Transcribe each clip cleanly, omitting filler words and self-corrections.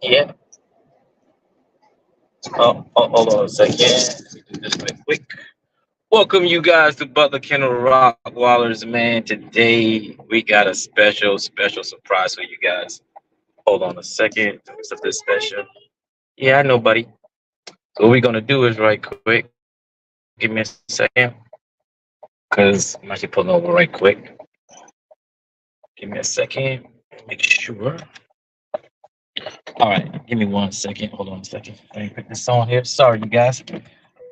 Yeah. Hold on a second. Let me do this real quick. Welcome you guys to Butler Kennel Rottweilers, man. Today we got a special surprise for you guys. Hold on a second. Something special. Yeah, I know, buddy. So what we're gonna do is right quick. Give me a second, cause I'm actually pulling over right quick. Give me a second. Make sure. All right, give me 1 second. Hold on a second. Let me put this on here. Sorry, you guys.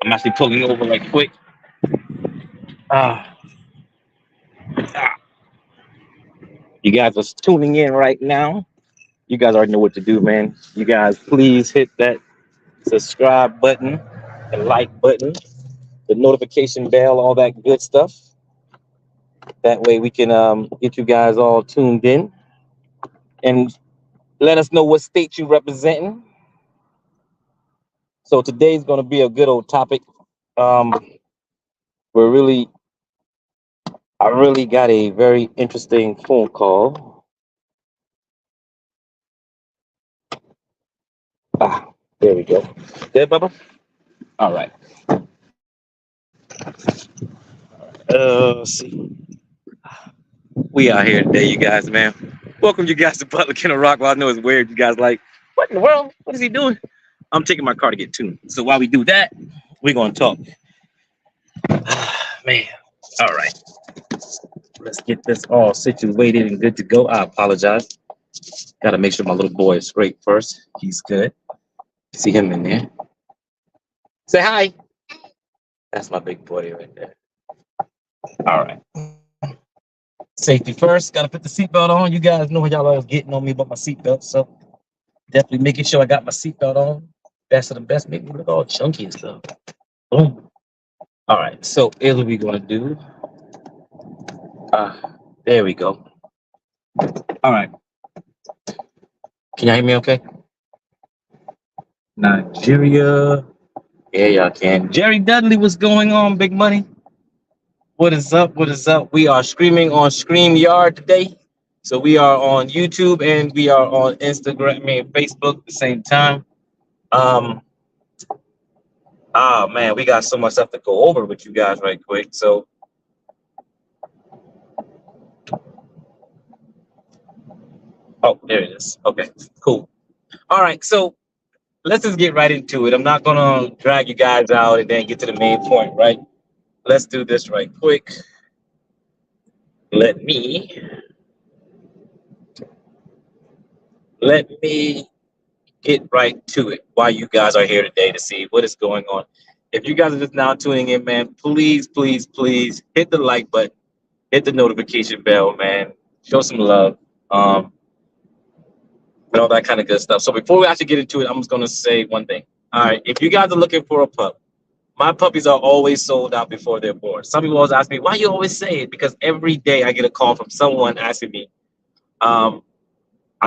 I'm actually pulling over right quick. Ah, ah. You guys are tuning in right now. You guys already know what to do, man. You guys, please hit that subscribe button, the like button, the notification bell, all that good stuff. That way we can get you guys all tuned in and let us know what state you representing. So today's going to be a good old topic. Um, we're really, I really got a very interesting phone call. Ah, there we go. Good, Bubba? All right. Let's see. We out here today, you guys, man. Welcome you guys to Butler Kennel Rock. Well, I know it's weird. You guys like, what in the world? What is he doing? I'm taking my car to get tuned. So while we do that, we're going to talk. Man, all right. Let's get this all situated and good to go. I apologize. Got to make sure my little boy is straight first. He's good. See him in there. Say hi. That's my big boy right there. All right. Safety first. Got to put the seatbelt on. You guys know y'all always getting on me about my seatbelt. So definitely making sure I got my seatbelt on. Best of the best. Make me look all chunky and stuff. Boom. All right. So here's what we're going to do. There we go. All right. Can y'all hear me okay? Nigeria. Yeah, y'all can. Jerry Dudley, what's going on, big money? What is up? What is up? We are streaming on StreamYard today. So we are on YouTube and we are on Instagram and Facebook at the same time. Man, we got so much stuff to go over with you guys right quick. So there it is. Okay, cool. All right, so let's just get right into it. I'm not gonna drag you guys out and then get to the main point, right? Let's do this right quick. Let me get right to it. Why you guys are here today to see what is going on. If you guys are just now tuning in, man, please hit the like button, hit the notification bell, man. Show some love, and all that kind of good stuff. So before we actually get into it, I'm just gonna say one thing. All right, if you guys are looking for a pup, my puppies are always sold out before they're born. Some people always ask me, why you always say it? Because every day I get a call from someone asking me, I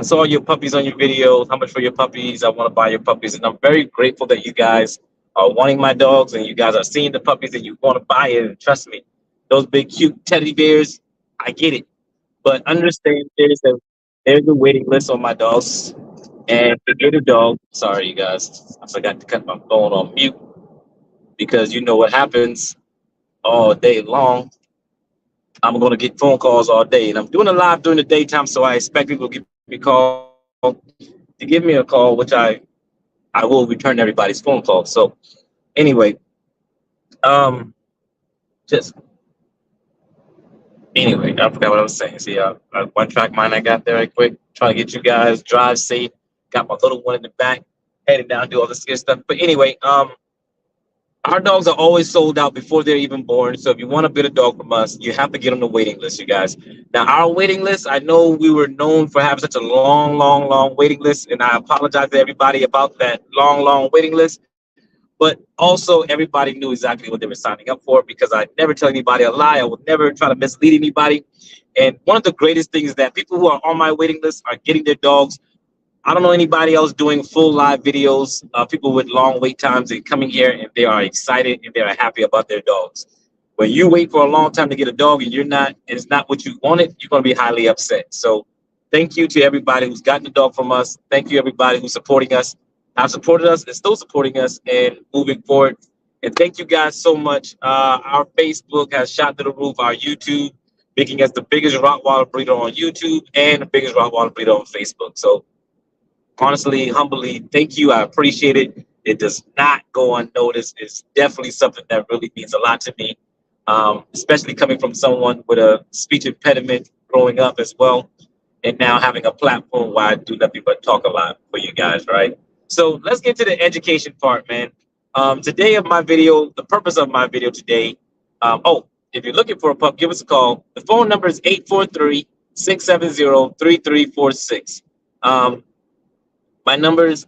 saw your puppies on your videos. How much for your puppies? I want to buy your puppies. And I'm very grateful that you guys are wanting my dogs and you guys are seeing the puppies and you want to buy it. And trust me, those big, cute teddy bears, I get it. But understand there's a waiting list on my dogs. And to get a dog, sorry, you guys, I forgot to cut my phone on mute because you know what happens all day long. I'm going to get phone calls all day. And I'm doing a live during the daytime, so I expect people to give me a call to give me a call, which I will return everybody's phone call. So anyway, um, just anyway, I forgot what I was saying. See, one track mind I got there right quick. Trying to get you guys drive safe. Got my little one in the back, heading down, do all this good stuff. But anyway, our dogs are always sold out before they're even born. So if you want to get a dog from us, you have to get on the waiting list, you guys. Now, our waiting list, I know we were known for having such a long waiting list. And I apologize to everybody about that long waiting list. But also, everybody knew exactly what they were signing up for because I never tell anybody a lie. I would never try to mislead anybody. And one of the greatest things is that people who are on my waiting list are getting their dogs. I don't know anybody else doing full live videos, people with long wait times and coming here and they are excited and they are happy about their dogs. When you wait for a long time to get a dog and it's not what you wanted, you're going to be highly upset. So thank you to everybody who's gotten the dog from us. Thank you everybody who's supporting us, have supported us, and still supporting us and moving forward. And thank you guys so much. Our Facebook has shot to the roof. Our YouTube, making us the biggest Rottweiler breeder on YouTube and the biggest Rottweiler breeder on Facebook. So honestly, humbly, thank you. I appreciate it. It does not go unnoticed. It's definitely something that really means a lot to me, especially coming from someone with a speech impediment growing up as well, and now having a platform where I do nothing but talk a lot for you guys, right? So let's get to the education part, man. Today of my video, the purpose of my video today, if you're looking for a pup, give us a call. The phone number is 843-670-3346. My numbers,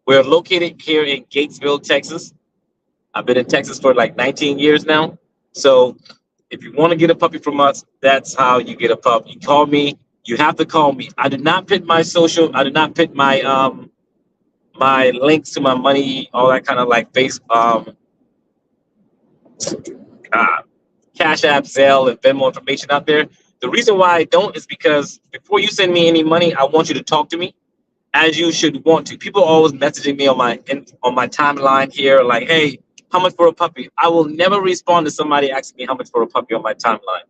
we're located here in Gatesville, Texas. I've been in Texas for like 19 years now. So if you want to get a puppy from us, that's how you get a pup. You call me. You have to call me. I do not put my social. I do not put my my links to my money, all that kind of like Cash App, Zelle, and Venmo information out there. The reason why I don't is because before you send me any money, I want you to talk to me, as you should want to. People are always messaging me on my timeline here, like, "Hey, how much for a puppy?" I will never respond to somebody asking me how much for a puppy on my timeline.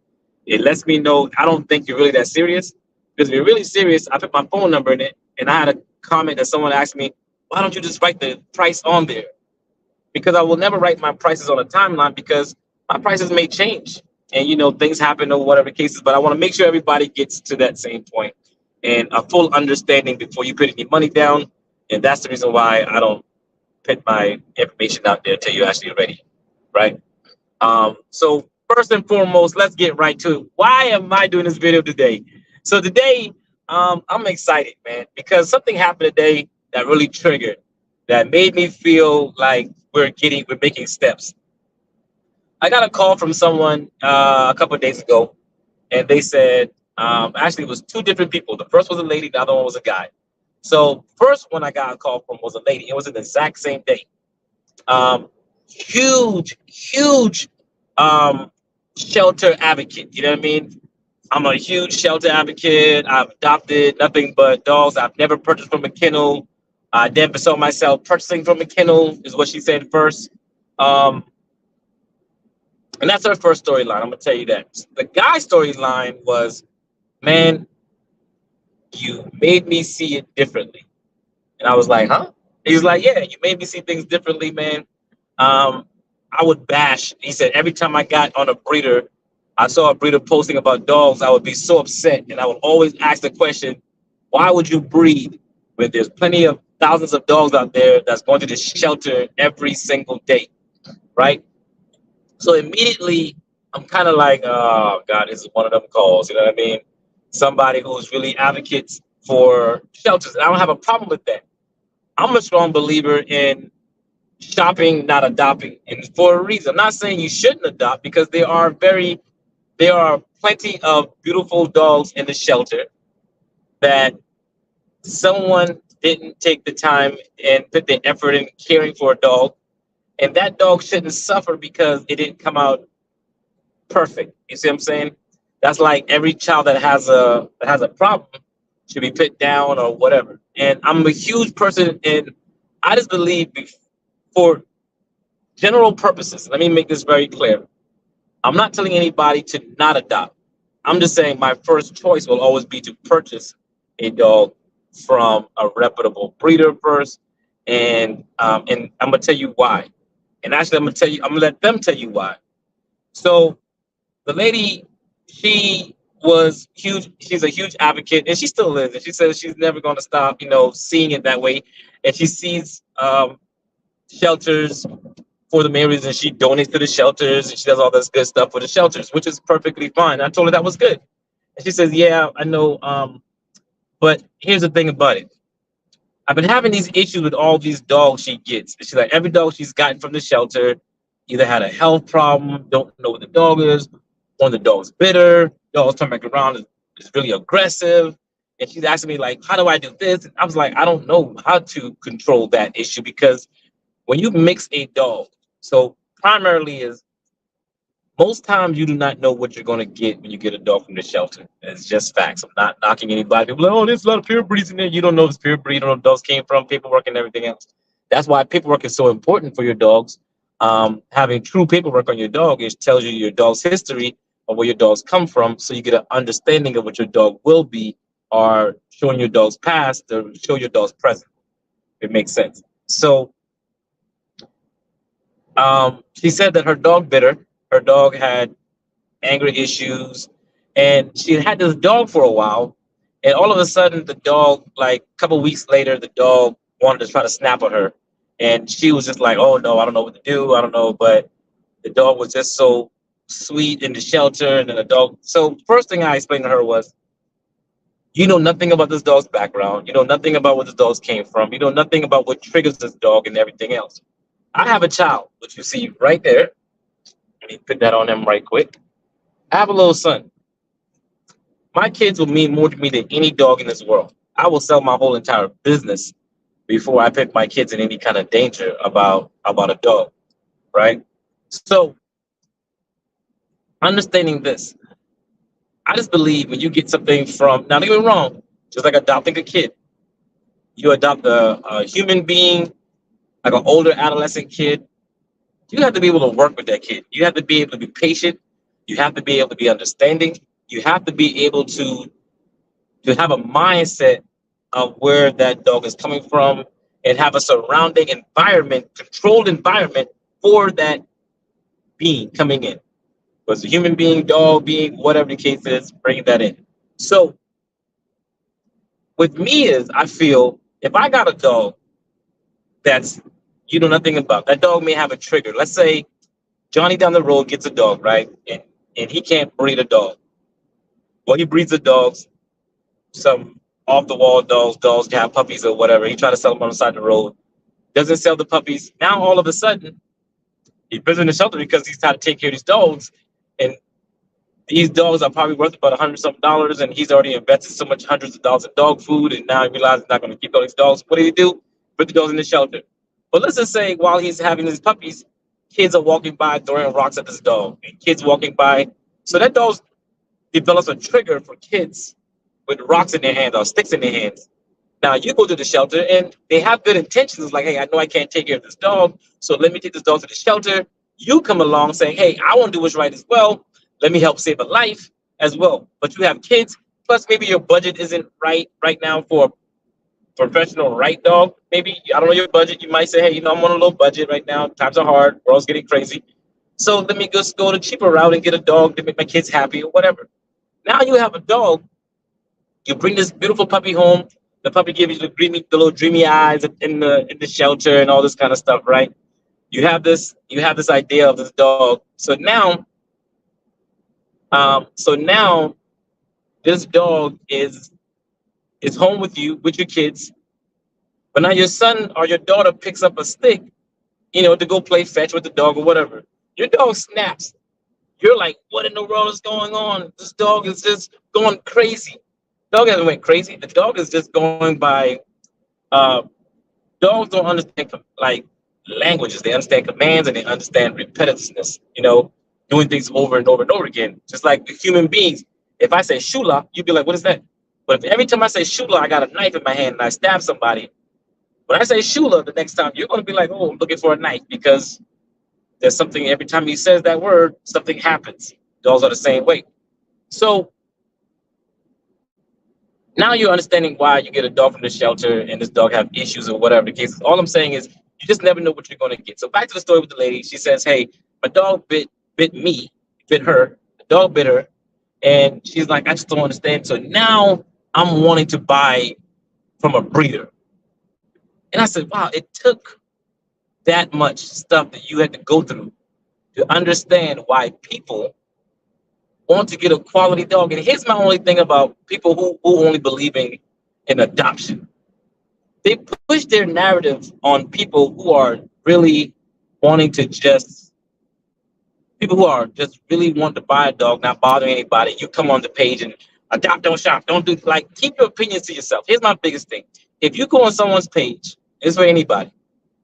It lets me know I don't think you're really that serious. Because if you're really serious, I put my phone number in it, and I had a comment that someone asked me, "Why don't you just write the price on there?" Because I will never write my prices on a timeline, because my prices may change, and things happen or whatever cases. But I want to make sure everybody gets to that same point and a full understanding before you put any money down. And that's the reason why I don't put my information out there until you're actually ready, right? So first and foremost, let's get right to it. Why am I doing this video today? So today, I'm excited, man, because something happened today that really triggered, that made me feel like we're making steps. I got a call from someone a couple of days ago, and they said, actually, it was two different people. The first was a lady, the other one was a guy. So first one I got a call from was a lady. It was in the exact same day. Huge shelter advocate. You know what I mean? I'm a huge shelter advocate. I've adopted nothing but dogs. I've never purchased from a kennel. I never saw myself purchasing from a kennel, is what she said first. And that's her first storyline. I'm going to tell you that. The guy's storyline was, "Man, you made me see it differently." And I was like, "Huh?" He's like, "Yeah, you made me see things differently, man. I would bash." He said, "Every time I got on I saw a breeder posting about dogs, I would be so upset. And I would always ask the question, why would you breed when there's plenty of thousands of dogs out there that's going to the shelter every single day?" Right? So immediately, I'm kind of like, oh, God, this is one of them calls. You know what I mean? Somebody who's really advocates for shelters. And I don't have a problem with that. I'm a strong believer in shopping, not adopting. And for a reason. I'm not saying you shouldn't adopt, because there are plenty of beautiful dogs in the shelter that someone didn't take the time and put the effort in caring for a dog. And that dog shouldn't suffer because it didn't come out perfect. You see what I'm saying? That's like every child that has a problem should be put down or whatever. And I'm a huge person, and I just believe for general purposes, let me make this very clear. I'm not telling anybody to not adopt. I'm just saying my first choice will always be to purchase a dog from a reputable breeder first. And I'm gonna tell you why. And actually, I'm gonna let them tell you why. So the lady, she was huge. She's a huge advocate, and she still is. And she says she's never going to stop, seeing it that way. And she sees shelters for the main reason. She donates to the shelters, and she does all this good stuff for the shelters, which is perfectly fine. I told her that was good. And she says, "Yeah, I know. But here's the thing about it. I've been having these issues with all these dogs she gets. She's like, every dog she's gotten from the shelter either had a health problem, don't know what the dog is, one of the dogs bitter, dogs turn back around, is really aggressive." And she's asking me, like, how do I do this? And I was like, I don't know how to control that issue, because when you mix a dog, so primarily is Most times you do not know what you're going to get when you get a dog from the shelter. It's just facts. I'm not knocking anybody. People are like, oh, there's a lot of pure breeds in there. You don't know if it's pure breed, you don't know if dogs came from, paperwork and everything else. That's why paperwork is so important for your dogs. Having true paperwork on your dog is tells you your dog's history of where your dogs come from, so you get an understanding of what your dog will be, or showing your dog's past to show your dog's present. It makes sense. So she said that her dog bit her. Her dog had anger issues, and she had this dog for a while. And all of a sudden, the dog, like a couple weeks later, the dog wanted to try to snap at her, and she was just like, "Oh no, I don't know what to do. I don't know." But the dog was just so sweet in the shelter, and then the dog. So first thing I explained to her was, you know nothing about this dog's background. You know nothing about where this dog came from. You know nothing about what triggers this dog and everything else. I have a child, which you see right there. Let me put that on him right quick. I have a little son. My kids will mean more to me than any dog in this world. I will sell my whole entire business before I put my kids in any kind of danger about a dog, right? So understanding this, I just believe when you get something from, now don't get me wrong, just like adopting a kid, you adopt a human being, like an older adolescent kid, you have to be able to work with that kid. You have to be able to be patient. You have to be able to be understanding. You have to be able to have a mindset of where that dog is coming from and have a surrounding environment, controlled environment for that being coming in. Was a human being, dog being, whatever the case is, bring that in. So with me is I feel if I got a dog that's you know nothing about, that dog may have a trigger. Let's say Johnny down the road gets a dog, right? And he can't breed a dog. Well, he breeds the dogs, some off the wall dogs, dogs can have puppies or whatever. He try to sell them on the side of the road. Doesn't sell the puppies. Now all of a sudden, he puts in the shelter because he's trying to take care of these dogs. And these dogs are probably worth about $100 something, and he's already invested so much hundreds of dollars in dog food, and now he realizes he's not going to keep all these dogs. What did he do? Put the dogs in the shelter. But let's just say while he's having these puppies, kids are walking by throwing rocks at this dog, and kids walking by. So that dog develops a trigger for kids with rocks in their hands or sticks in their hands. Now you go to the shelter and they have good intentions, like, hey, I know I can't take care of this dog, so let me take this dog to the shelter. You come along saying, hey, I want to do what's right as well. Let me help save a life as well. But you have kids, plus maybe your budget isn't right now for a professional right dog. Maybe I don't know your budget. You might say, hey, I'm on a low budget right now. Times are hard. World's getting crazy. So let me just go the cheaper route and get a dog to make my kids happy or whatever. Now you have a dog. You bring this beautiful puppy home. The puppy gives you the little dreamy eyes in the shelter and all this kind of stuff, right? You have this idea of this dog. So now this dog is home with you with your kids, but now your son or your daughter picks up a stick, to go play fetch with the dog or whatever. Your dog snaps. You're like, what in the world is going on? This dog is just going crazy. Dog hasn't went crazy. The dog is just going by. Uh, Dogs don't understand like languages. They understand commands and they understand repetitiveness. Doing things over and over and over again. Just like human beings. If I say shula, you'd be like, what is that? But if every time I say shula, I got a knife in my hand and I stab somebody. When I say shula, the next time you're going to be like, oh, I'm looking for a knife because there's something. Every time he says that word, something happens. Dogs are the same way. So now you're understanding why you get a dog from the shelter and this dog have issues or whatever the case is. All I'm saying is you just never know what you're going to get. So back to the story with the lady. She says, hey, my dog bit her. The dog bit her. And she's like, I just don't understand. So now I'm wanting to buy from a breeder. And I said, wow, it took that much stuff that you had to go through to understand why people want to get a quality dog. And here's my only thing about people who only believe in adoption. They push their narrative on people who are really wanting to people who are just really want to buy a dog, not bothering anybody. You come on the page and adopt, don't shop, don't do, like, keep your opinions to yourself. Here's my biggest thing. If you go on someone's page, it's for anybody,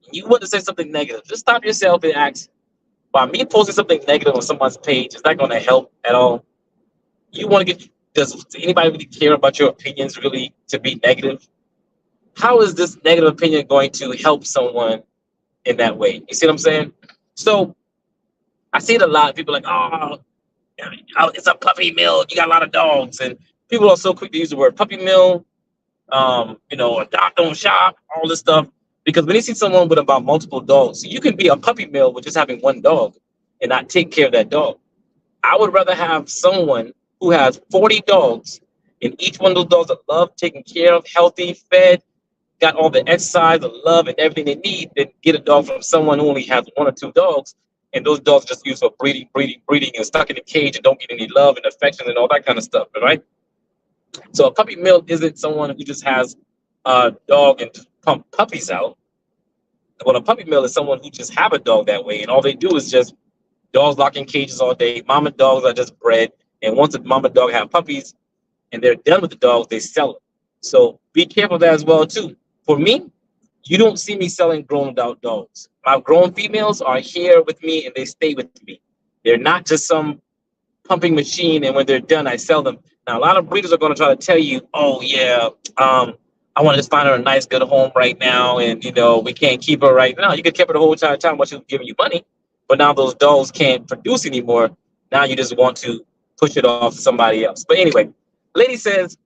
and you want to say something negative, just stop yourself and ask, By me posting something negative on someone's page, it's not going to help at all. You want to get, does anybody really care about your opinions really to be negative? How is this negative opinion going to help someone in that way? You see what I'm saying? So I see it a lot. People are like, oh, it's a puppy mill. You got a lot of dogs. And people are so quick to use the word puppy mill, adopt, don't shop, all this stuff. Because when you see someone with about multiple dogs, you can be a puppy mill with just having one dog and not take care of that dog. I would rather have someone who has 40 dogs and each one of those dogs are loved, taken care of, healthy, fed, got all the exercise, the love, and everything they need than get a dog from someone who only has one or two dogs. And those dogs are just used for breeding, and stuck in a cage and don't get any love and affection and all that kind of stuff, right? So a puppy mill isn't someone who just has a dog and pump puppies out. Well, a puppy mill is someone who just have a dog that way, and all they do is just dogs locked in cages all day. Mama dogs are just bred, and once a mama dog have puppies and they're done with the dogs, they sell them. So be careful of that as well too. For me, you don't see me selling grown adult dogs. My grown females are here with me and they stay with me. They're not just some pumping machine, and when they're done, I sell them. Now, a lot of breeders are going to try to tell you, oh, yeah, I want to just find her a nice, good home right now, and, we can't keep her right now. You could keep her the whole entire time while she was giving you money, but now those dogs can't produce anymore. Now you just want to push it off to somebody else. But anyway, lady says,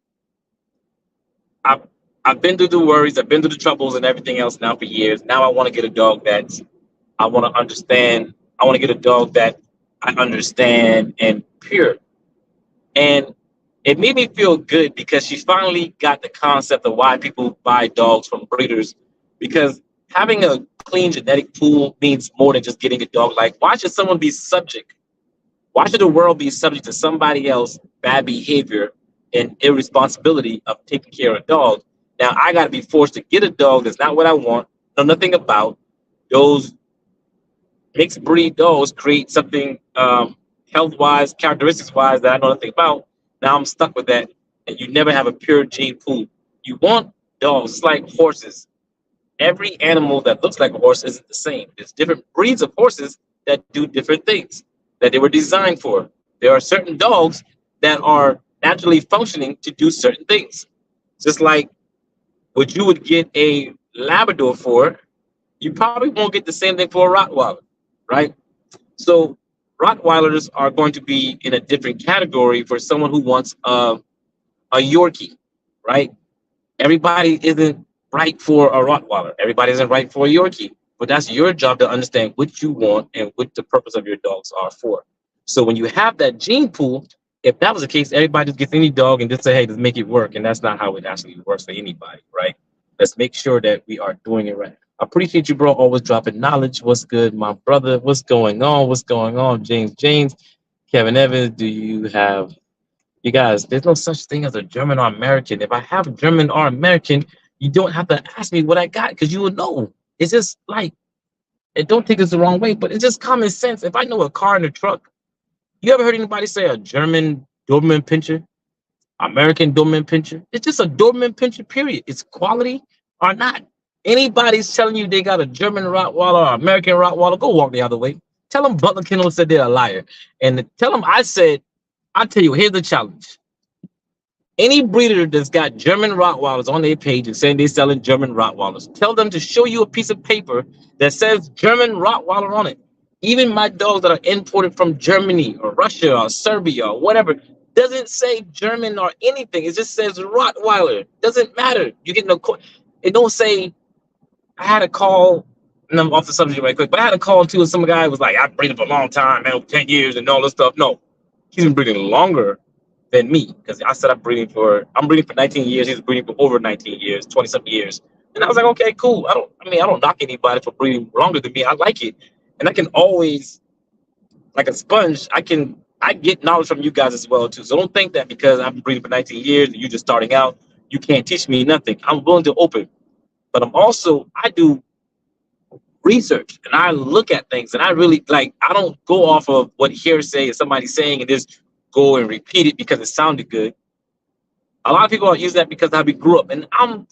I've been through the worries, I've been through the troubles and everything else now for years. Now I want to get a dog that I want to understand. I want to get a dog that I understand and pure. And it made me feel good because she finally got the concept of why people buy dogs from breeders. Because having a clean genetic pool means more than just getting a dog. Like, why should someone be subject? Why should the world be subject to somebody else's bad behavior and irresponsibility of taking care of a dog? Now I got to be forced to get a dog that's not what I want, know nothing about. Those mixed breed dogs create something health-wise, characteristics-wise that I know nothing about. Now I'm stuck with that, and you never have a pure gene pool. You want dogs. It's like horses. Every animal that looks like a horse isn't the same. There's different breeds of horses that do different things that they were designed for. There are certain dogs that are naturally functioning to do certain things. Just like what you would get a Labrador for, you probably won't get the same thing for a Rottweiler, right? So Rottweilers are going to be in a different category for someone who wants a Yorkie, right? Everybody isn't right for a Rottweiler. Everybody isn't right for a Yorkie. But that's your job to understand what you want and what the purpose of your dogs are for. So when you have that gene pool, if that was the case, everybody just gets any dog and just say, hey, let's make it work. And that's not how it actually works for anybody, right? Let's make sure that we are doing it right. I appreciate you, bro. Always dropping knowledge. What's good, my brother? What's going on? What's going on? James, Kevin Evans, do you have... You guys, there's no such thing as a German or American. If I have German or American, you don't have to ask me what I got because you will know. It's just like, and don't take this the wrong way, but it's just common sense. If I know a car and a truck, you ever heard anybody say a German Doberman Pinscher, American Doberman Pinscher? It's just a Doberman Pinscher, period. It's quality or not. Anybody's telling you they got a German Rottweiler or American Rottweiler, go walk the other way. Tell them Butler Kennel said they're a liar. And tell them I said, I'll tell you, here's the challenge. Any breeder that's got German Rottweilers on their page and saying they're selling German Rottweilers, tell them to show you a piece of paper that says German Rottweiler on it. Even my dogs that are imported from Germany or Russia or Serbia or whatever doesn't say German or anything. It just says Rottweiler. Doesn't matter. You get no. It don't say. I had a call, and I'm off the subject right quick, but I had a call too, and some guy was like, "I've breeding for a long time, man, 10 years and all this stuff." No, he's been breeding longer than me because I said I'm breeding for 19 years. He's breeding for over 19 years, 20-something years. And I was like, okay, cool. I don't knock anybody for breeding longer than me. I like it. And I can always, like a sponge, I get knowledge from you guys as well too. So don't think that because I've been breeding for 19 years and you're just starting out, you can't teach me nothing. I'm willing to open. But I do research and I look at things and I really I don't go off of what hearsay is somebody saying and just go and repeat it because it sounded good. A lot of people are using that because how we grew up, and I'm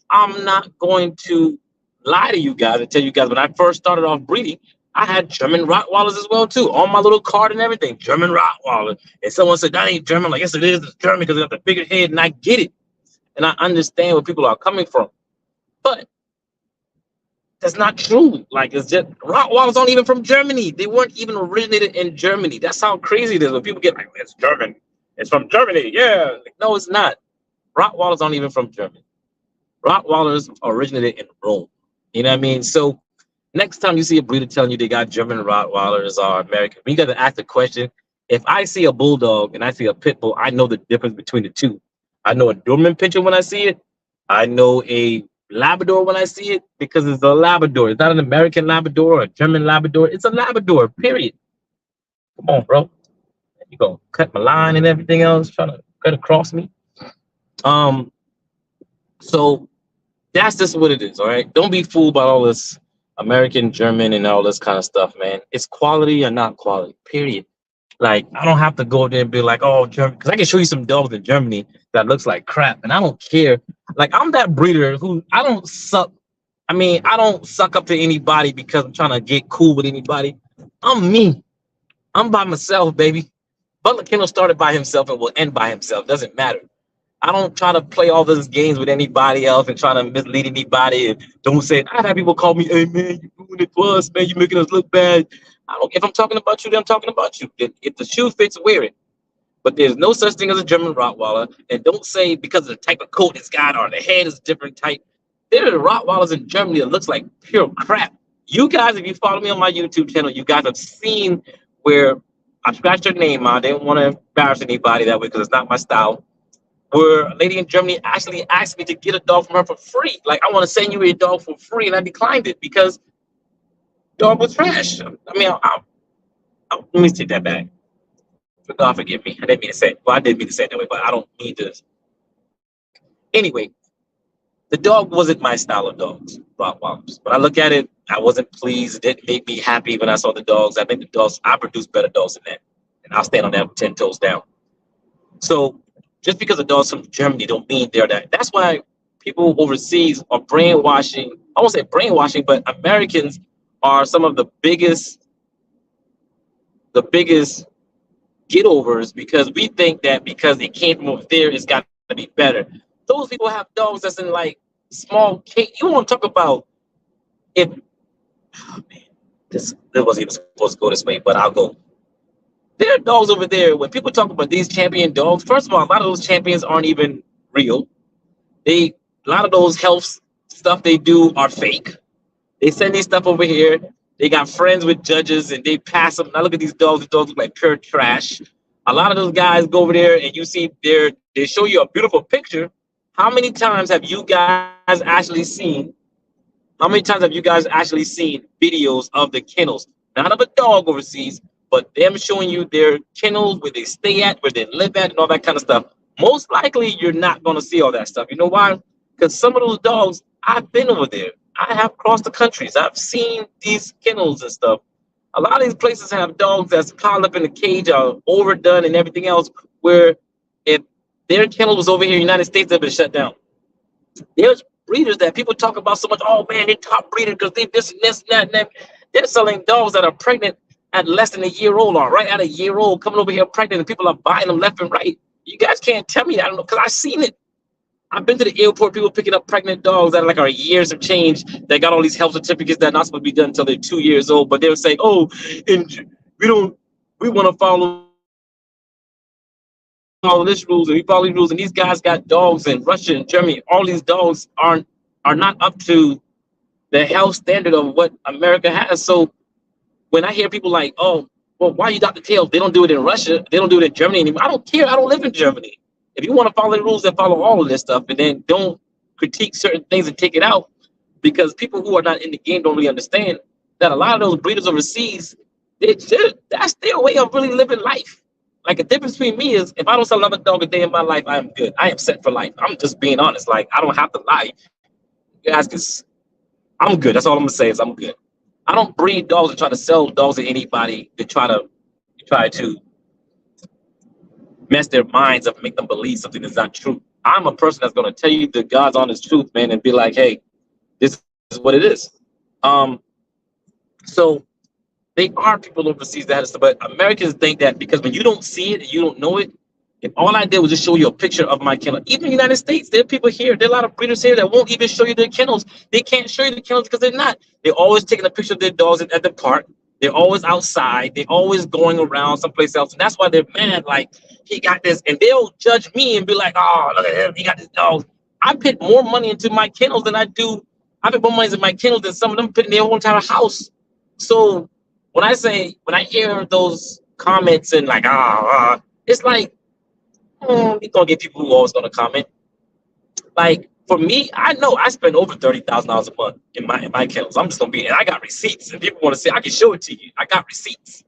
not going to lie to you guys and tell you guys when I first started off breeding, I had German Rottweilers as well too, on my little card and everything. German Rottweiler, and someone said that ain't German. Like, yes, it is. It's German because they got the bigger head, and I get it, and I understand where people are coming from, but that's not true. Like, it's just Rottweilers aren't even from Germany. They weren't even originated in Germany. That's how crazy it is when people get like, it's German. It's from Germany. Yeah. Like, no, it's not. Rottweilers aren't even from Germany. Rottweilers originated in Rome. You know what I mean? So next time you see a breeder telling you they got German Rottweilers or American, you got to ask the question. If I see a bulldog and I see a pit bull, I know the difference between the two. I know a Doberman Pinscher when I see it. I know a Labrador when I see it because it's a Labrador. It's not an American Labrador or a German Labrador. It's a Labrador, period. Come on, bro. You gonna cut my line and everything else, trying to cut across me. So that's just what it is, all right? Don't be fooled by all this American, German, and all this kind of stuff, man. It's quality or not quality, period. Like, I don't have to go there and be like, oh, German, because I can show you some dogs in Germany that looks like crap, and I don't care. Like, I'm that breeder who I don't suck. I mean, I don't suck up to anybody because I'm trying to get cool with anybody. I'm me. I'm by myself, baby. Butler Kennel started by himself and will end by himself. Doesn't matter. I don't try to play all those games with anybody else and try to mislead anybody. And don't say, I've had people call me, hey, man, you ruined it for us, man. You're making us look bad. If I'm talking about you, then I'm talking about you. If the shoe fits, wear it. But there's no such thing as a German Rottweiler. And don't say because of the type of coat it's got or the head is a different type. There are Rottweilers in Germany that looks like pure crap. You guys, if you follow me on my YouTube channel, you guys have seen where I scratched your name out. I didn't want to embarrass anybody that way because it's not my style. Where a lady in Germany actually asked me to get a dog from her for free. Like, I want to send you a dog for free, and I declined it because dog was trash. I mean, let me take that back. For God forgive me. I didn't mean to say it. Well, I didn't mean to say it that way, but I don't mean to. Anyway, the dog wasn't my style of dogs, Rottweilers. When I look at it, I wasn't pleased. It didn't make me happy when I saw the dogs. I think the dogs, I produce better dogs than that. And I'll stand on that 10 toes down. So just because the dogs from Germany don't mean they're that. That's why people overseas are brainwashing. I won't say brainwashing, but Americans are some of the biggest get-overs because we think that because it came from over there, it's got to be better. Those people have dogs that's in like small cage. You want to talk about if, oh man, this wasn't even supposed to go this way, but I'll go. There are dogs over there. When people talk about these champion dogs, first of all, a lot of those champions aren't even real. A lot of those health stuff they do are fake. They send these stuff over here. They got friends with judges and they pass them. Now look at these dogs. The dogs look like pure trash. A lot of those guys go over there and you see they show you a beautiful picture. How many times have you guys actually seen? How many times have you guys actually seen videos of the kennels? Not of a dog overseas, but them showing you their kennels, where they stay at, where they live at, and all that kind of stuff. Most likely, you're not going to see all that stuff. You know why? Because some of those dogs, I've been over there. I have crossed the countries. I've seen these kennels and stuff. A lot of these places have dogs that's piled up in the cage or overdone and everything else, where if their kennel was over here in the United States, they've been shut down. There's breeders that people talk about so much. Oh, man, they're top breeders because they this and this and that and that. They're selling dogs that are pregnant at less than a year old or right at a year old coming over here pregnant and people are buying them left and right. You guys can't tell me that. I don't know because I've seen it. I've been to the airport, people picking up pregnant dogs that are like years of change. They got all these health certificates that are not supposed to be done until they're 2 years old, but they'll say, oh, we want to follow this rules and we follow these rules. And these guys got dogs in Russia and Germany. All these dogs are not up to the health standard of what America has. So when I hear people like, oh, well, why you Dr. Tails? They don't do it in Russia. They don't do it in Germany anymore. I don't care. I don't live in Germany. If you want to follow the rules, then follow all of this stuff. And then don't critique certain things and take it out. Because people who are not in the game don't really understand that a lot of those breeders overseas, that's their way of really living life. Like, the difference between me is if I don't sell another dog a day in my life, I am good. I am set for life. I'm just being honest. Like, I don't have to lie. You guys can, I'm good. That's all I'm going to say is I'm good. I don't breed dogs and try to sell dogs to anybody to try to mess their minds up and make them believe something that's not true. I'm a person that's going to tell you the God's honest truth, man, and be like, hey, this is what it is. So They are people overseas that have stuff, but Americans think that because when you don't see it, you don't know it. If all I did was just show you a picture of my kennel, even in the United States, there are people here, there are a lot of breeders here that won't even show you their kennels. They can't show you the kennels because they're not. They're always taking a picture of their dogs at the park. They're always outside. They're always going around someplace else. And that's why they're mad. Like, he got this. And they'll judge me and be like, oh, look at him. He got this dog. I put more money into my kennels than I do. I put more money into my kennels than some of them put in their whole entire house. So when I hear those comments and like, it's like, you're gonna get people who always gonna comment. Like for me, I know I spend over $30,000 a month in my kennels. I'm just gonna be, and I got receipts. And people want to say, I can show it to you. I got receipts,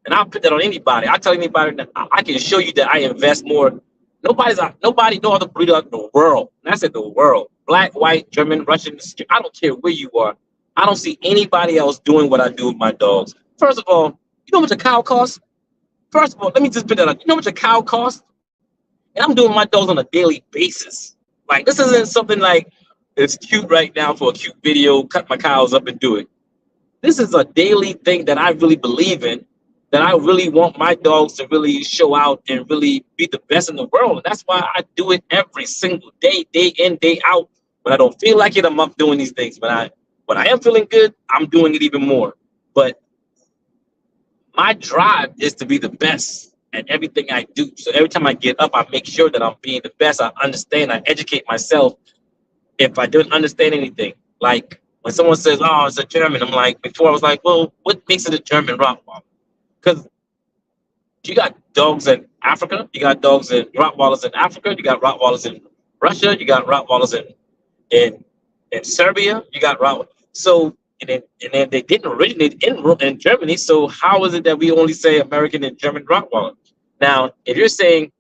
and I'll put that on anybody. I tell anybody that I can show you that I invest more. Nobody, no other breeder in the world. And I said the world, black, white, German, Russian. I don't care where you are. I don't see anybody else doing what I do with my dogs. First of all, you know how much a cow costs? First of all, let me just put that up. You know how much a cow costs? And I'm doing my dogs on a daily basis. Like, this isn't something like it's cute right now for a cute video, cut my cows up and do it. This is a daily thing that I really believe in, that I really want my dogs to really show out and really be the best in the world. And that's why I do it every single day, day in, day out. When I don't feel like it, I'm up doing these things. When I am feeling good, I'm doing it even more. But my drive is to be the best at everything I do. So every time I get up, I make sure that I'm being the best. I understand, I educate myself if I don't understand anything. Like when someone says, oh, it's a German, I'm like, before I was like, well, what makes it a German Rottweiler? Because you got dogs in Africa, you got dogs in Rottweilers in Africa, you got Rottweilers in Russia, you got Rottweilers in Serbia, you got Rottweilers. So and then they didn't originate in Germany. So how is it that we only say American and German Rottweiler? Now, if you're saying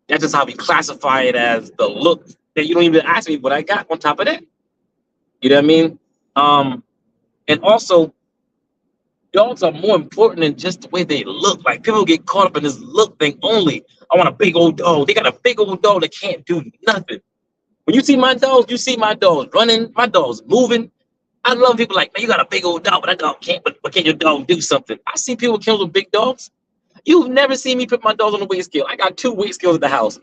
that's just how we classify it as the look, then you don't even ask me what I got on top of that. You know what I mean? And also, dogs are more important than just the way they look. Like people get caught up in this look thing only. I want a big old dog. They got a big old dog that can't do nothing. When you see my dogs, you see my dogs running, my dogs moving. I love people like, man, you got a big old dog, but that dog can't. But can your dog do something? I see people kill with big dogs. You've never seen me put my dogs on the weight scale. I got 2 weight scales at the house.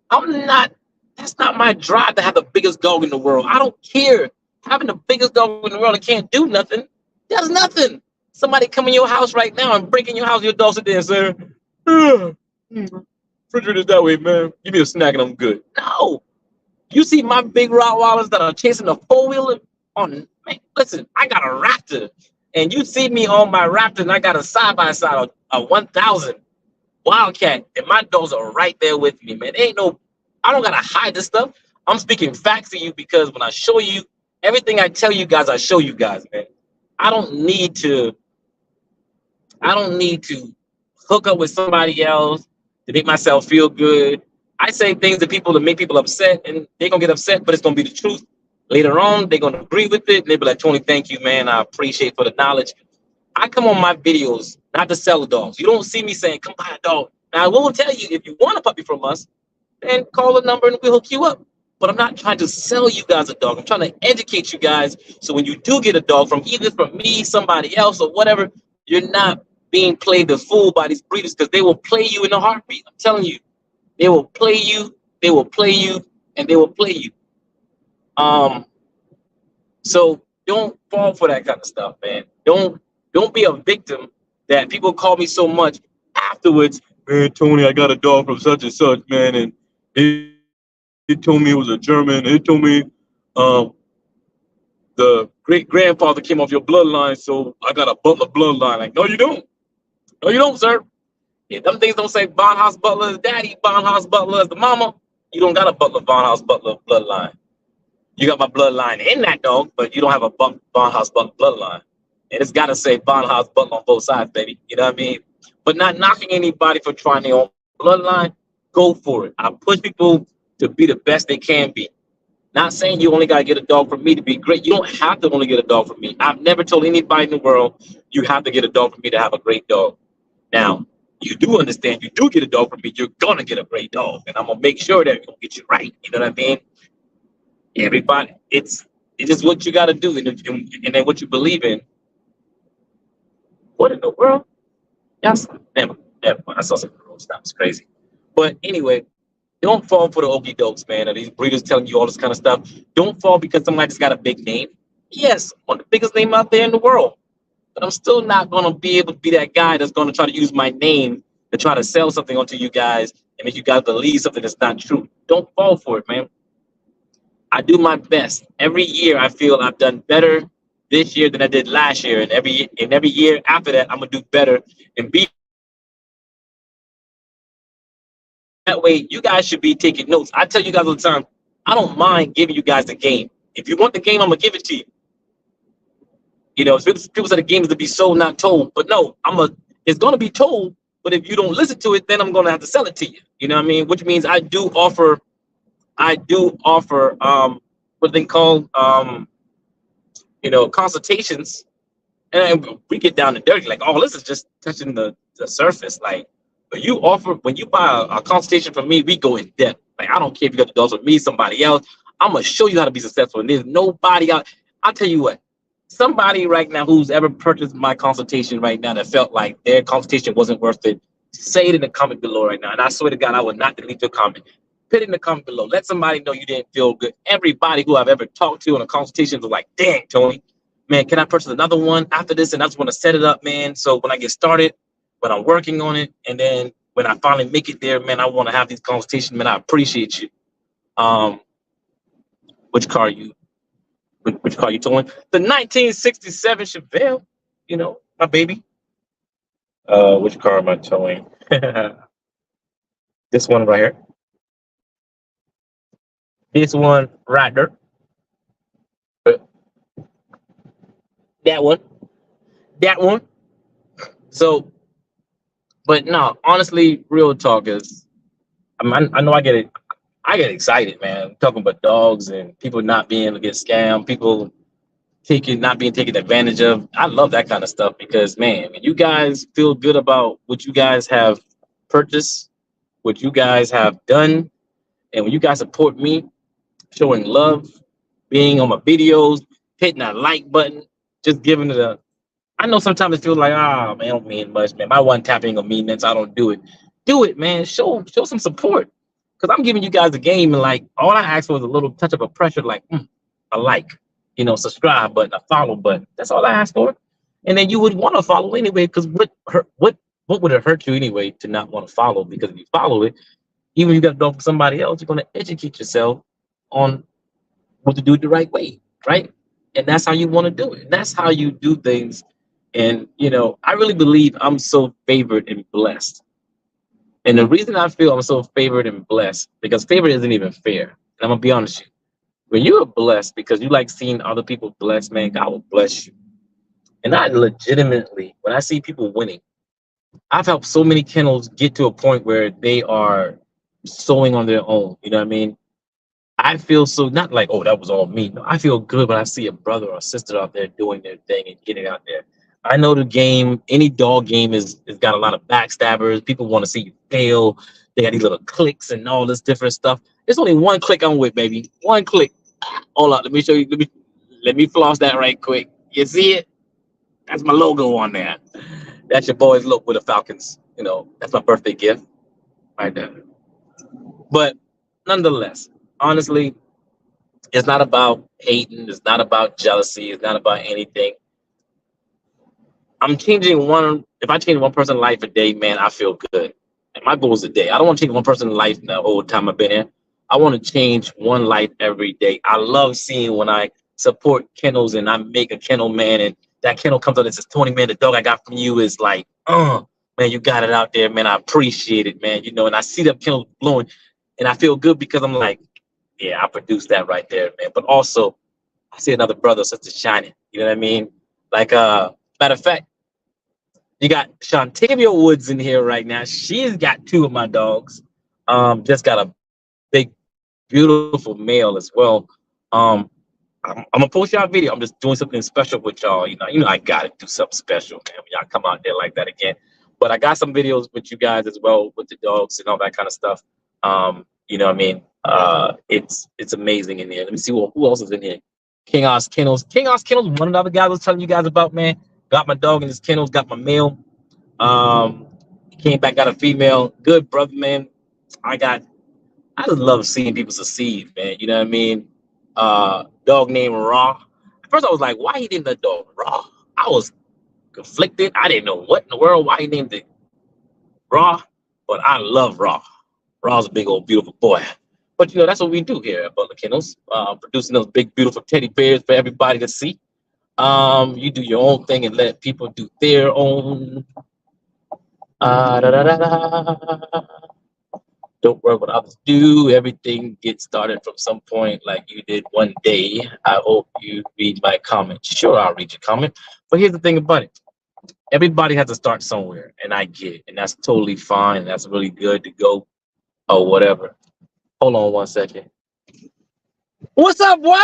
That's not my drive to have the biggest dog in the world. I don't care. Having the biggest dog in the world that can't do nothing, does nothing. Somebody come in your house right now and break in your house, your dog sit there and say, refrigerator's that way, man. Give me a snack and I'm good. No. You see my big Rottweilers that are chasing a 4-wheeler on, man, listen, I got a Raptor. And you see me on my Raptor and I got a side-by-side, a 1000 Wildcat. And my dogs are right there with me, man. I don't got to hide this stuff. I'm speaking facts to you because when I show you everything I tell you guys, I show you guys, man. I don't need to hook up with somebody else to make myself feel good. I say things to people to make people upset, and they're going to get upset, but it's going to be the truth. Later on, they're going to agree with it, and they'll be like, Tony, thank you, man. I appreciate for the knowledge. I come on my videos not to sell dogs. You don't see me saying, come buy a dog. Now, I will tell you, if you want a puppy from us, then call the number and we'll hook you up. But I'm not trying to sell you guys a dog. I'm trying to educate you guys. So when you do get a dog from either from me, somebody else, or whatever, you're not being played the fool by these breeders because they will play you in a heartbeat. I'm telling you, they will play you, they will play you, and they will play you. So don't fall for that kind of stuff, man. Don't be a victim that people call me so much afterwards. Man, Tony, I got a dog from such and such, man, and it told me it was a German. It told me the great grandfather came off your bloodline, so I got a Butler bloodline. Like, no, you don't. No, you don't, sir. If them things don't say Barnhouse Butler is daddy, Barnhouse Butler is the mama, you don't got a Butler Barnhouse Butler bloodline. You got my bloodline in that dog, but you don't have a Barnhouse Butler bloodline. And it's got to say Barnhouse Butler on both sides, baby. You know what I mean? But not knocking anybody for trying their own bloodline. Go for it. I push people to be the best they can be. Not saying you only got to get a dog from me to be great. You don't have to only get a dog from me. I've never told anybody in the world you have to get a dog from me to have a great dog. Now, you do understand, you do get a dog from me, you're going to get a great dog. And I'm going to make sure that I'm going to get you right. You know what I mean? Everybody, it's just what you got to do. And then what you believe in what in the world? Yes, never. I saw some girls. That was crazy. But anyway, don't fall for the okie dokes, man. Or these breeders telling you all this kind of stuff. Don't fall because somebody's got a big name. Yes, one of the biggest name out there in the world. But I'm still not gonna be able to be that guy that's gonna try to use my name to try to sell something onto you guys and make you guys believe something that's not true. Don't fall for it, man. I do my best. Every year I feel I've done better this year than I did last year. And every year after that, I'm gonna do better and be that way. You guys should be taking notes. I tell you guys all the time, I don't mind giving you guys the game. If you want the game, I'm gonna give it to you. You know, people say the game is to be sold, not told. But no, it's gonna be told. But if you don't listen to it, then I'm gonna have to sell it to you. You know what I mean? Which means I do offer what they call consultations, and we get down to dirty, like, oh, this is just touching the surface. Like, when you buy a consultation from me, we go in depth. Like, I don't care if you got the dogs with me, somebody else. I'm gonna show you how to be successful. And there's nobody out. I'll tell you what. Somebody right now who's ever purchased my consultation right now that felt like their consultation wasn't worth it, say it in the comment below right now. And I swear to God, I will not delete your comment. Put it in the comment below. Let somebody know you didn't feel good. Everybody who I've ever talked to in a consultation was like, dang, Tony, man, can I purchase another one after this? And I just want to set it up, man. So when I get started, when I'm working on it, and then when I finally make it there, man, I want to have these consultations, man. I appreciate you. Which car you towing? The 1967 Chevelle, my baby. Which car am I towing? This one right here. This one right there. That one. That one. So, but no, honestly, real talk is, I know I get excited, man. Talking about dogs and people not being able to get scammed, people not being taken advantage of. I love that kind of stuff because, man, when you guys feel good about what you guys have purchased, what you guys have done, and when you guys support me, showing love, being on my videos, hitting that like button, just giving it a. I know sometimes it feels like, man, I don't mean much, man. My one tap ain't gonna mean much. I don't do it. Do it, man. Show some support. Because I'm giving you guys a game, and like all I asked for was a little touch of a pressure, like a like, subscribe button, a follow button. That's all I asked for. And then you would want to follow anyway, because what would it hurt you anyway to not want to follow? Because if you follow it, even if you got to go for somebody else, you're going to educate yourself on what to do it the right way, right? And that's how you want to do it. And that's how you do things. And I really believe I'm so favored and blessed. And the reason I feel I'm so favored and blessed, because favor isn't even fair. And I'm gonna be honest with you. When you are blessed because you like seeing other people blessed, man, God will bless you. And I legitimately, when I see people winning, I've helped so many kennels get to a point where they are sowing on their own. You know what I mean? I feel so, not like, oh, that was all me. No, I feel good when I see a brother or sister out there doing their thing and getting out there. I know the game, any dog game is got a lot of backstabbers. People want to see you fail. They got these little clicks and all this different stuff. There's only one click I'm with, baby. One click. Hold on, let me show you. Let me floss that right quick. You see it? That's my logo on there. That's your boy's look with the Falcons. That's my birthday gift right there. But nonetheless, honestly, it's not about hating. It's not about jealousy. It's not about anything. I'm changing one. If I change one person's life a day, man, I feel good. And my goal is a day. I don't want to change one person's life the whole time I've been here. I want to change one life every day. I love seeing when I support kennels and I make a kennel, man, and that kennel comes out and says, Tony, man, the dog I got from you is like, man, you got it out there, man. I appreciate it, man. And I see the kennel blowing and I feel good because I'm like, yeah, I produced that right there, man. But also, I see another brother or sister shining. You know what I mean? Like, matter of fact, you got Shantavia Woods in here right now. She's got two of my dogs. Just got a big, beautiful male as well. I'm gonna post y'all a video. I'm just doing something special with y'all. I gotta do something special, man. When y'all come out there like that again. But I got some videos with you guys as well with the dogs and all that kind of stuff. You know what I mean? It's amazing in here. Let me see who else is in here. King Oz Kennels. King Oz Kennels, one of the other guys I was telling you guys about, man. got my dog in his kennels, got my male. Um, came back, got a female. Good brother, man. I got. I just love seeing people succeed, man. You know what I mean? Dog named Raw. At first, I was like, why he named the dog Raw? I was conflicted. I didn't know what in the world why he named it Raw, but I love Raw. Raw's a big old beautiful boy. But that's what we do here at Butler Kennels, producing those big beautiful teddy bears for everybody to see. You do your own thing and let people do their own. Da, da, da, da. Don't worry what others do. Everything gets started from some point, like you did one day. I hope you read my comment. Sure, I'll read your comment. But here's the thing about it. Everybody has to start somewhere, and I get it. And that's totally fine. That's really good to go or whatever. Hold on one second. What's up, boy?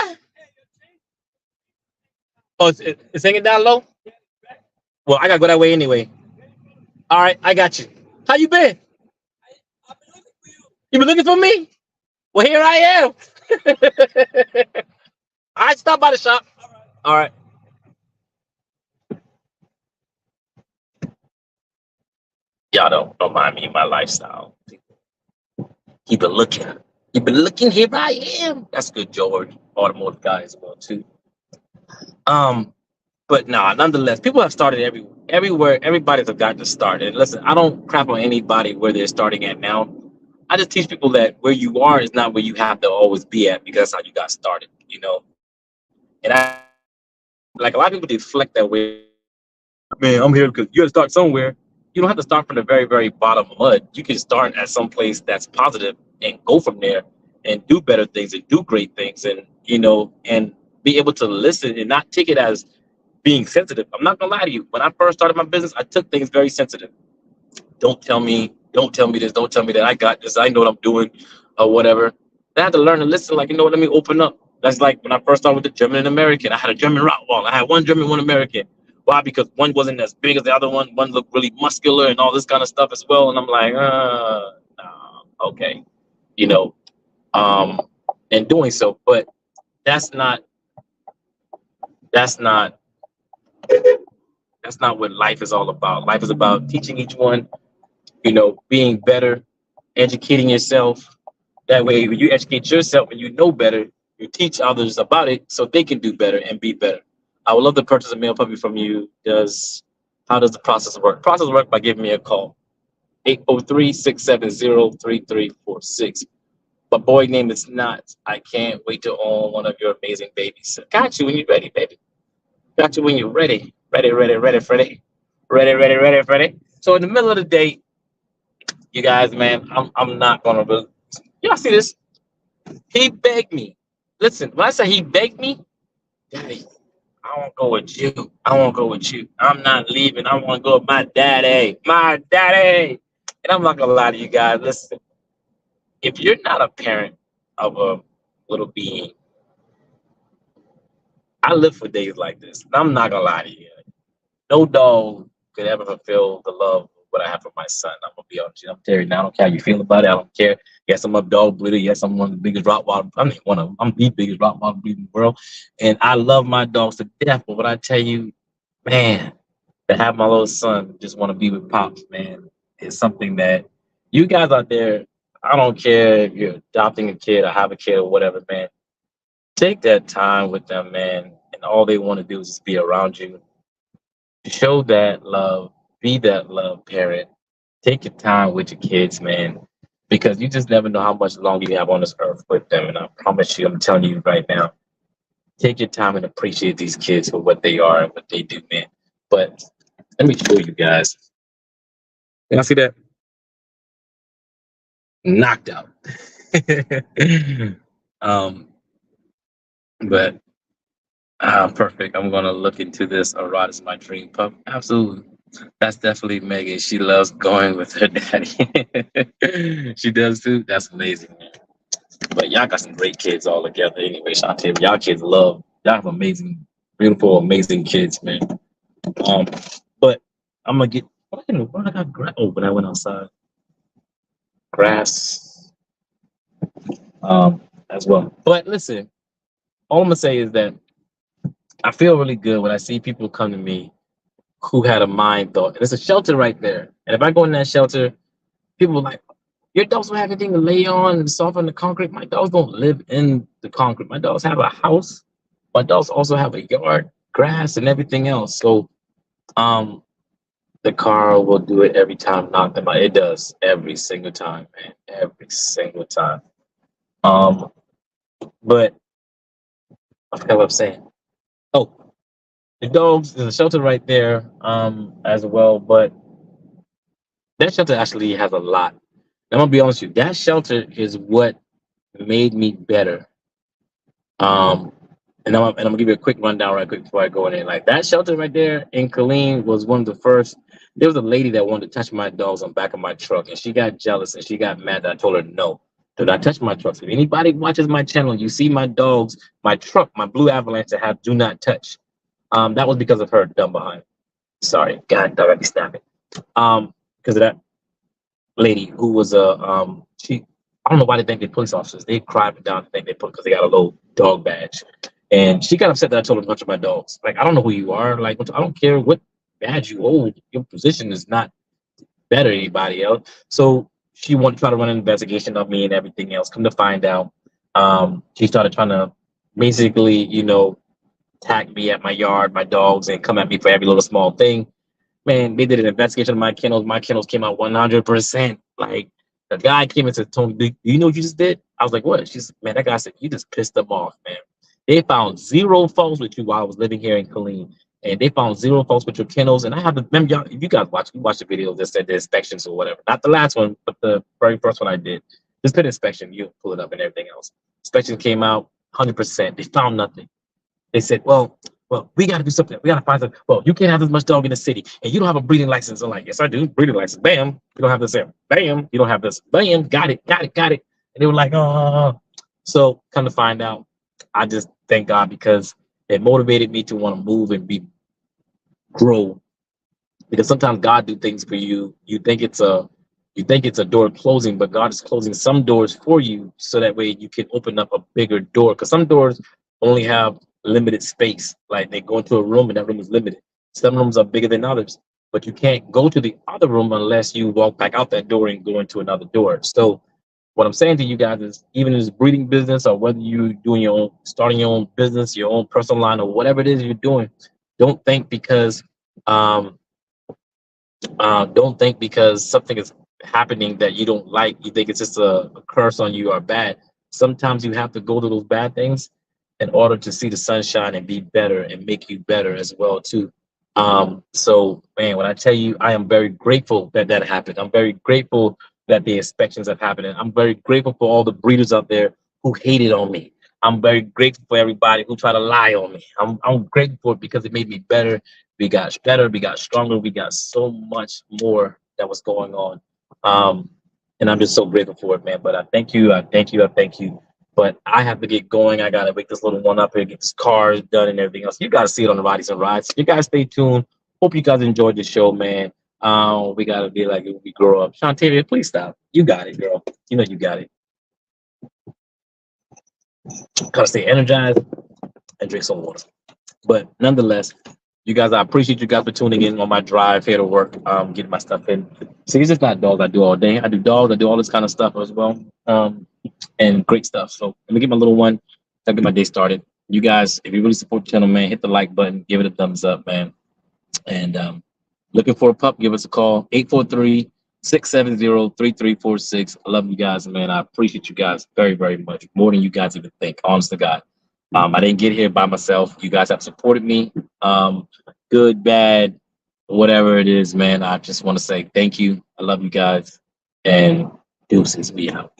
Oh, it's hanging down low? Well, I gotta go that way anyway. All right, I got you. How you been? You been looking for me? Well, here I am. All right, stop by the shop. All right. Y'all don't mind me, my lifestyle. He been looking. He been looking. Here I am. That's good, George. Automotive guy as well too. But nah, nonetheless, people have started everywhere. Everybody's got to start. And listen, I don't crap on anybody where they're starting at now. I just teach people that where you are is not where you have to always be at because that's how you got started. And I like a lot of people deflect that way. Man, I'm here because you got to start somewhere. You don't have to start from the very, very bottom of mud. You can start at some place that's positive and go from there and do better things and do great things and be able to listen and not take it as being sensitive. I'm not gonna lie to you. When I first started my business, I took things very sensitive. Don't tell me this, don't tell me that. I got this, I know what I'm doing, or whatever. I had to learn to listen, like, let me open up. That's like when I first started with the German and American. I had a German Rottweiler. I had one German, one American. Why? Because one wasn't as big as the other one. One looked really muscular and all this kind of stuff as well. And I'm like, nah, okay, you know, um, in doing so. But that's not that's not that's not what life is all about. Life is about teaching each one, being better, educating yourself. That way, when you educate yourself and you know better, you teach others about it so they can do better and be better. I would love to purchase a male puppy from you. How does the process work? Process work by giving me a call. 803-670-3346. My boy name is not. I can't wait to own one of your amazing babies. Got you when you're ready, baby. Got you when you're ready. Ready, ready, ready, Freddy. Ready, ready, ready, Freddy. So in the middle of the day, you guys, man, I'm not gonna really. Y'all see this? He begged me. Listen, when I say he begged me, Daddy, I won't go with you. I won't go with you. I'm not leaving. I want to go with my daddy. My daddy. And I'm not gonna lie to you guys. Listen, if you're not a parent of a little being, I live for days like this. I'm not gonna lie to you. No dog could ever fulfill the love what I have for my son. I'm gonna be honest. I'm Terry. Now I don't care how you feel about it. I don't care. Yes, I'm a dog breeder. Yes, I'm one of the biggest Rottweiler. I'm the biggest Rottweiler breeder in the world, and I love my dogs to death. But what I tell you, man, to have my little son just want to be with pops, man, is something that you guys out there. I don't care if you're adopting a kid or have a kid or whatever, man. Take that time with them, man, and all they want to do is just be around you. Show that love, be that love parent. Take your time with your kids, man, because you just never know how much longer you have on this earth with them. And I promise you, I'm telling you right now, take your time and appreciate these kids for what they are and what they do, man. But let me show you guys. Can I see that? Knocked out. um, but perfect. I'm gonna look into this. Rod is my dream pup. Absolutely. That's definitely Megan. She loves going with her daddy. She does too. That's amazing, man. But y'all got some great kids all together. Anyway, Shantae, y'all have amazing, beautiful, amazing kids, man. Um, but I'm gonna get what I got grass. Oh, when I went outside, grass, as well. But listen, all I'm gonna say is that I feel really good when I see people come to me who had a mind thought. And it's a shelter right there. And if I go in that shelter, people were like, your dogs don't have anything to lay on and soft on the concrete. My dogs don't live in the concrete. My dogs have a house. My dogs also have a yard, grass, and everything else. So um the car will do it every time, knock them out. It does every single time, man. Every single time. Um, but I forgot what I'm saying. Oh, the dogs, there's a shelter right there, as well. But that shelter actually has a lot. I'm gonna be honest with you, that shelter is what made me better. Um, and I'm gonna give you a quick rundown right quick before I go in there. Like that shelter right there in Killeen was one of the first. There was a lady that wanted to touch my dogs on the back of my truck, and she got jealous and she got mad that I told her no. Do not touch my truck. So if anybody watches my channel, you see my dogs, my truck, my blue avalanche that have do not touch. That was because of her dumb behind. Sorry, God, dog, I be snapping. Because of that lady who was a she. I don't know why they think they're police officers. They cried down to think they put because they got a little dog badge, and she got upset that I told her to touch my dogs. Like I don't know who you are. Like I don't care what badge you hold. Your position is not better than anybody else. So she wanted to try to run an investigation of me and everything else. Come to find out, she started trying to basically, tag me at my yard, my dogs, and come at me for every little small thing. Man, they did an investigation of my kennels. My kennels came out 100%. Like the guy came and said, Tony, do you know what you just did? I was like, what? She's man, that guy said, you just pissed them off, man. They found zero faults with you while I was living here in Killeen. And they found zero faults with your kennels. And I have to remember y'all, if you guys watch the video that said the inspections or whatever. Not the last one, but the very first one I did. Just put inspection, you pull it up and everything else. Inspection came out 100%. They found nothing. They said, well, we got to do something. We got to find something. Well, you can't have this much dog in the city, and you don't have a breeding license. I'm like, yes, I do. Breeding license. Bam. You don't have this there. Bam. You don't have this. Bam. Got it. And they were like, oh. So come to find out, I just thank God because it motivated me to want to move and grow. Because sometimes God do things for you. You think it's a door closing, but God is closing some doors for you so that way you can open up a bigger door. Because some doors only have limited space. Like they go into a room and that room is limited. Some rooms are bigger than others, but you can't go to the other room unless you walk back out that door and go into another door. So what I'm saying to you guys is even in this breeding business or whether you're doing starting your own business, your own personal line or whatever it is you're doing, don't think because something is happening that you don't like, you think it's just a curse on you or bad. Sometimes you have to go to those bad things in order to see the sunshine and be better and make you better as well too. So man, when I tell you, I am very grateful that happened. I'm very grateful that the inspections have happened. And I'm very grateful for all the breeders out there who hated on me. I'm very grateful for everybody who tried to lie on me. I'm grateful for it because it made me better. We got better, we got stronger, we got so much more that was going on. And I'm just so grateful for it, man. But I thank you. But I have to get going. I gotta wake this little one up here, get this car done and everything else. You guys see it on the Roddies and Rides. You guys stay tuned. Hope you guys enjoyed the show, man. We gotta be like we grow up. Shantavia, please stop. You got it, girl. You know you got it. Gotta stay energized and drink some water. But nonetheless, you guys, I appreciate you guys for tuning in on my drive here to work, getting my stuff in. See, it's just not dogs I do all day. I do dogs, I do all this kind of stuff as well. And great stuff. So let me get my little one. I'll get my day started. You guys, if you really support the channel, man, hit the like button, give it a thumbs up, man. And looking for a pup, give us a call, 843-670-3346. I love you guys, man. I appreciate you guys very, very much, more than you guys even think, honest to God. I didn't get here by myself. You guys have supported me, good, bad, whatever it is, man. I just want to say thank you. I love you guys, and deuces, we out.